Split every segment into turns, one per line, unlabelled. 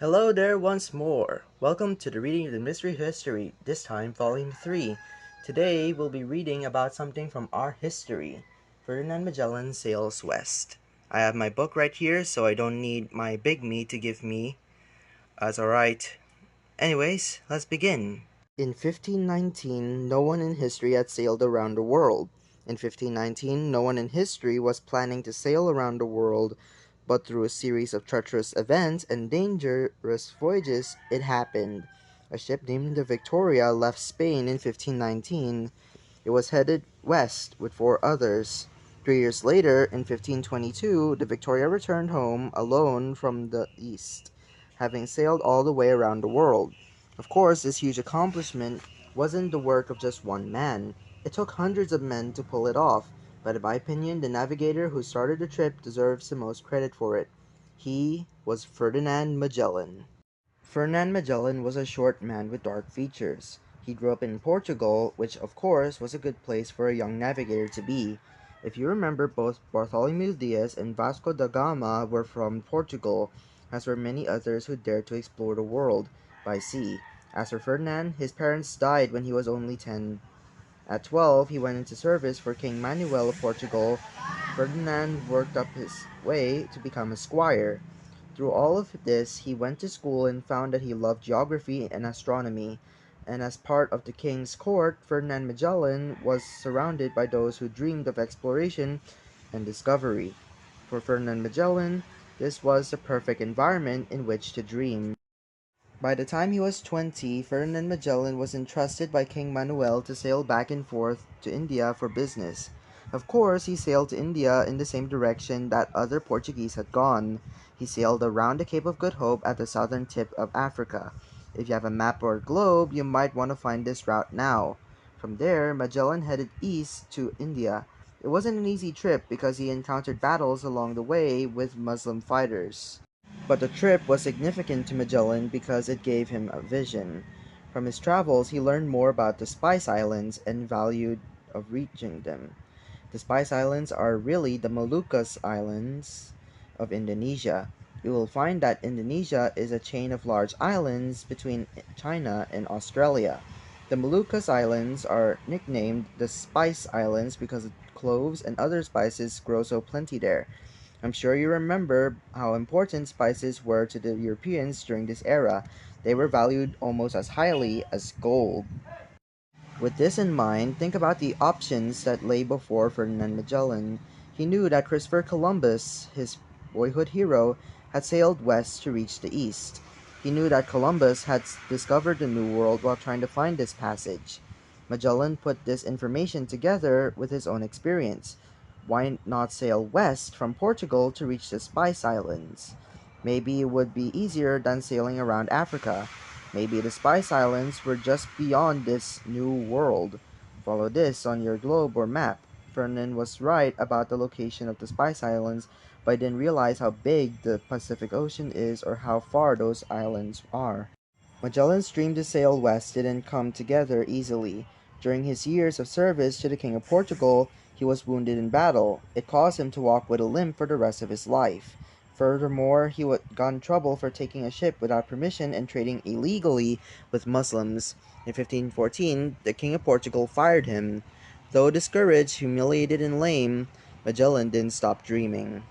Hello there once more. Welcome to the reading of the Mystery History, this time Volume 3. Today we'll be reading about something from our history. Ferdinand Magellan sails west. I have my book right here, so I don't need my big me to give me. That's alright. Anyways, let's begin. In 1519, no one in history had sailed around the world. In 1519, no one in history was planning to sail around the world, but through a series of treacherous events and dangerous voyages, it happened. A ship named the Victoria left Spain in 1519. It was headed west with four others. 3 years later, in 1522, the Victoria returned home alone from the east, having sailed all the way around the world. Of course, this huge accomplishment wasn't the work of just one man. It took hundreds of men to pull it off, but in my opinion, the navigator who started the trip deserves the most credit for it. He was Ferdinand Magellan. Ferdinand Magellan was a short man with dark features. He grew up in Portugal, which of course was a good place for a young navigator to be. If you remember, both Bartholomew Diaz and Vasco da Gama were from Portugal, as were many others who dared to explore the world by sea. As for Ferdinand, his parents died when he was only 10. At 12, he went into service for King Manuel of Portugal. Ferdinand worked up his way to become a squire. Through all of this, he went to school and found that he loved geography and astronomy. And as part of the king's court, Ferdinand Magellan was surrounded by those who dreamed of exploration and discovery. For Ferdinand Magellan, this was the perfect environment in which to dream. By the time he was 20, Ferdinand Magellan was entrusted by King Manuel to sail back and forth to India for business. Of course, he sailed to India in the same direction that other Portuguese had gone. He sailed around the Cape of Good Hope at the southern tip of Africa. If you have a map or a globe, you might want to find this route now. From there, Magellan headed east to India. It wasn't an easy trip because he encountered battles along the way with Muslim fighters. But the trip was significant to Magellan because it gave him a vision. From his travels, he learned more about the Spice Islands and valued of reaching them. The Spice Islands are really the Moluccas Islands of Indonesia. You will find that Indonesia is a chain of large islands between China and Australia. The Moluccas Islands are nicknamed the Spice Islands because cloves and other spices grow so plenty there. I'm sure you remember how important spices were to the Europeans during this era. They were valued almost as highly as gold. With this in mind, think about the options that lay before Ferdinand Magellan. He knew that Christopher Columbus, his boyhood hero, had sailed west to reach the east. He knew that Columbus had discovered the New World while trying to find this passage. Magellan put this information together with his own experience. Why not sail west from Portugal to reach the Spice Islands? Maybe it would be easier than sailing around Africa. Maybe the Spice Islands were just beyond this new world. Follow this on your globe or map. Ferdinand was right about the location of the Spice Islands, but I didn't realize how big the Pacific Ocean is or how far those islands are. Magellan's dream to sail west didn't come together easily. During his years of service to the King of Portugal, he was wounded in battle. It caused him to walk with a limp for the rest of his life. Furthermore, he got in trouble for taking a ship without permission and trading illegally with Muslims. In 1514, the King of Portugal fired him. Though discouraged, humiliated, and lame, Magellan didn't stop dreaming.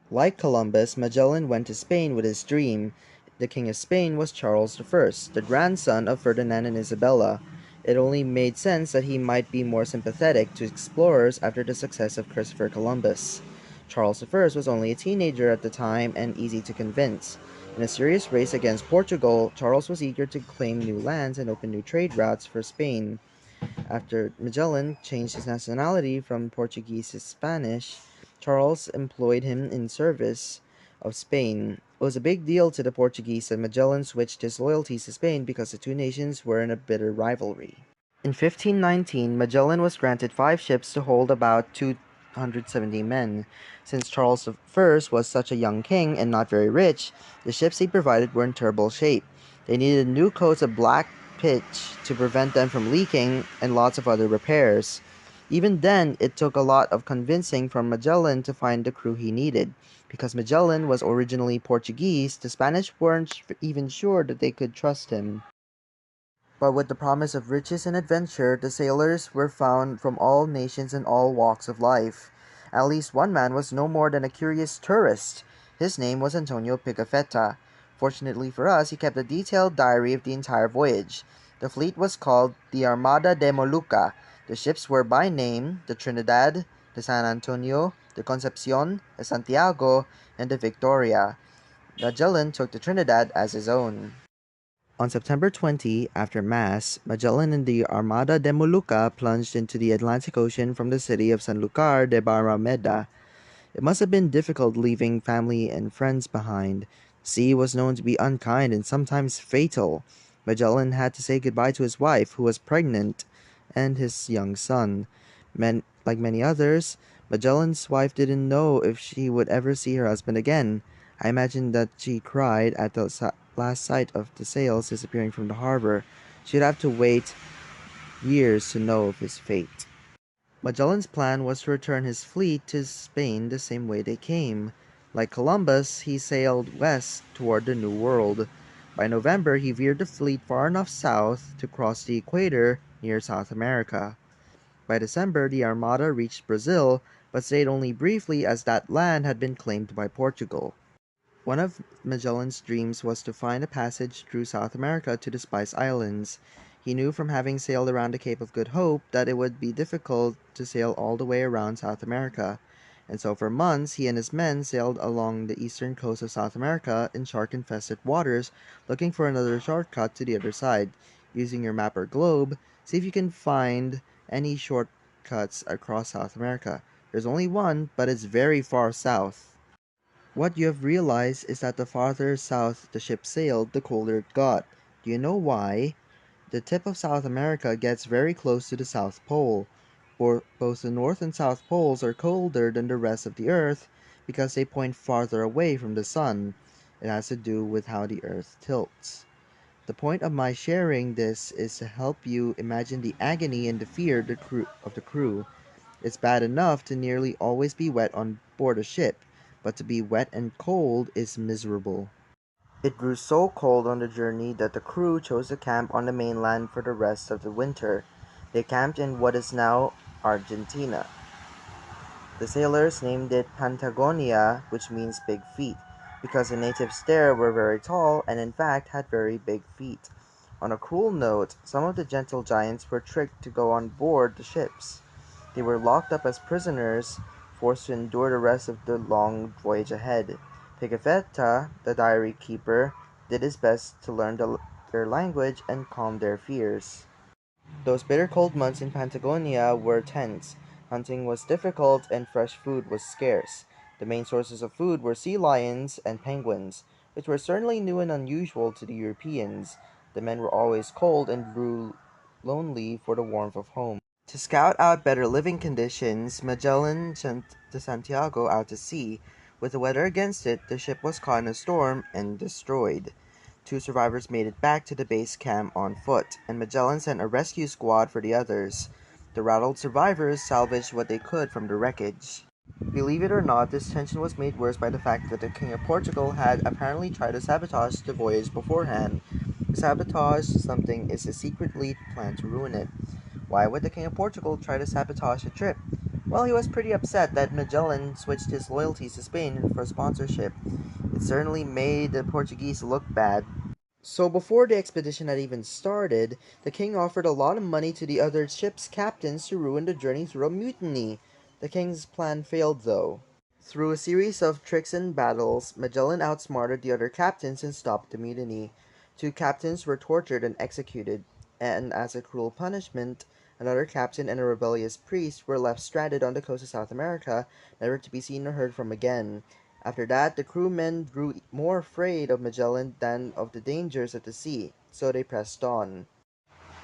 Like Columbus, Magellan went to Spain with his dream. The King of Spain was Charles I, the grandson of Ferdinand and Isabella. It only made sense that he might be more sympathetic to explorers after the success of Christopher Columbus. Charles I was only a teenager at the time and easy to convince. In a serious race against Portugal, Charles was eager to claim new lands and open new trade routes for Spain. After Magellan changed his nationality from Portuguese to Spanish, Charles employed him in service of Spain. It was a big deal to the Portuguese that Magellan switched his loyalties to Spain because the two nations were in a bitter rivalry. In 1519, Magellan was granted 5 ships to hold about 270 men. Since Charles I was such a young king and not very rich, the ships he provided were in terrible shape. They needed new coats of black pitch to prevent them from leaking and lots of other repairs. Even then, it took a lot of convincing from Magellan to find the crew he needed. Because Magellan was originally Portuguese, the Spanish weren't even sure that they could trust him. But with the promise of riches and adventure, the sailors were found from all nations and all walks of life. At least one man was no more than a curious tourist. His name was Antonio Pigafetta. Fortunately for us, he kept a detailed diary of the entire voyage. The fleet was called the Armada de Molucca. The ships were by name the Trinidad, the San Antonio, the Concepcion, the Santiago, and the Victoria. Magellan took the Trinidad as his own. On September 20, after Mass, Magellan and the Armada de Molucca plunged into the Atlantic Ocean from the city of Sanlúcar de Barrameda. It must have been difficult leaving family and friends behind. The sea was known to be unkind and sometimes fatal. Magellan had to say goodbye to his wife, who was pregnant, and his young son. Like many others, Magellan's wife didn't know if she would ever see her husband again. I imagine that she cried at the last sight of the sails disappearing from the harbor. She'd have to wait years to know of his fate. Magellan's plan was to return his fleet to Spain the same way they came. Like Columbus, he sailed west toward the New World. By November, he veered the fleet far enough south to cross the equator near South America. By December, the Armada reached Brazil, but stayed only briefly as that land had been claimed by Portugal. One of Magellan's dreams was to find a passage through South America to the Spice Islands. He knew from having sailed around the Cape of Good Hope that it would be difficult to sail all the way around South America, and so for months he and his men sailed along the eastern coast of South America in shark-infested waters, looking for another shortcut to the other side. Using your map or globe, see if you can find any shortcuts across South America. There's only one, but it's very far south. What you have realized is that the farther south the ship sailed, the colder it got. Do you know why? The tip of South America gets very close to the South Pole. Both the North and South Poles are colder than the rest of the Earth because they point farther away from the Sun. It has to do with how the Earth tilts. The point of my sharing this is to help you imagine the agony and the fear of the crew. It's bad enough to nearly always be wet on board a ship, but to be wet and cold is miserable. It grew so cold on the journey that the crew chose to camp on the mainland for the rest of the winter. They camped in what is now Argentina. The sailors named it Patagonia, which means big feet, because the natives there were very tall and in fact had very big feet. On a cruel note, some of the gentle giants were tricked to go on board the ships. They were locked up as prisoners, forced to endure the rest of the long voyage ahead. Pigafetta, the diary keeper, did his best to learn their language and calm their fears. Those bitter cold months in Patagonia were tense. Hunting was difficult and fresh food was scarce. The main sources of food were sea lions and penguins, which were certainly new and unusual to the Europeans. The men were always cold and grew lonely for the warmth of home. To scout out better living conditions, Magellan sent the Santiago out to sea. With the weather against it, the ship was caught in a storm and destroyed. Two survivors made it back to the base camp on foot, and Magellan sent a rescue squad for the others. The rattled survivors salvaged what they could from the wreckage. Believe it or not, this tension was made worse by the fact that the King of Portugal had apparently tried to sabotage the voyage beforehand. To sabotage something is to secretly plan to ruin it. Why would the King of Portugal try to sabotage a trip? Well, he was pretty upset that Magellan switched his loyalties to Spain for sponsorship. It certainly made the Portuguese look bad. So before the expedition had even started, the king offered a lot of money to the other ship's captains to ruin the journey through a mutiny. The king's plan failed though. Through a series of tricks and battles, Magellan outsmarted the other captains and stopped the mutiny. Two captains were tortured and executed, and as a cruel punishment, another captain and a rebellious priest were left stranded on the coast of South America, never to be seen or heard from again. After that, the crewmen grew more afraid of Magellan than of the dangers at the sea, so they pressed on.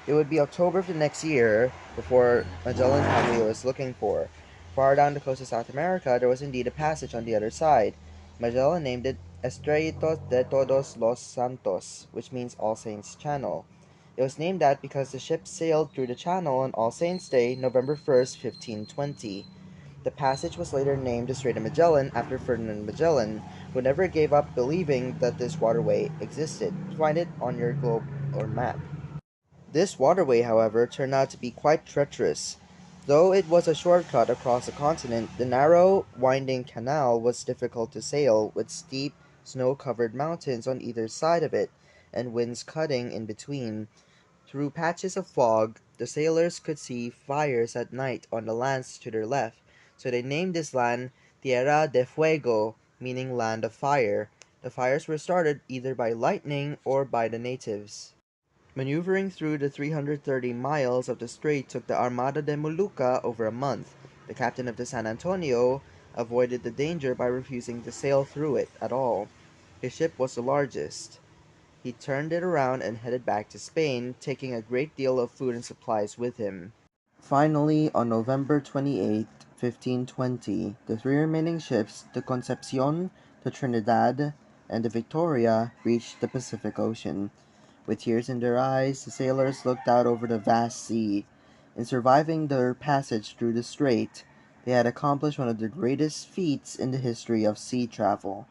It would be October of the next year before Magellan found what he was looking for. Far down the coast of South America, there was indeed a passage on the other side. Magellan named it Estreito de Todos los Santos, which means All Saints Channel. It was named that because the ship sailed through the channel on All Saints' Day, November 1st, 1520. The passage was later named the Strait of Magellan after Ferdinand Magellan, who never gave up believing that this waterway existed. Find it on your globe or map. This waterway, however, turned out to be quite treacherous. Though it was a shortcut across the continent, the narrow, winding canal was difficult to sail, with steep, snow-covered mountains on either side of it, and winds cutting in between. Through patches of fog, the sailors could see fires at night on the lands to their left, so they named this land Tierra de Fuego, meaning land of fire. The fires were started either by lightning or by the natives. Maneuvering through the 330 miles of the strait took the Armada de Molucca over a month. The captain of the San Antonio avoided the danger by refusing to sail through it at all. His ship was the largest. He turned it around and headed back to Spain, taking a great deal of food and supplies with him. Finally, on November 28, 1520, the three remaining ships, the Concepcion, the Trinidad, and the Victoria, reached the Pacific Ocean. With tears in their eyes, the sailors looked out over the vast sea. In surviving their passage through the strait, they had accomplished one of the greatest feats in the history of sea travel.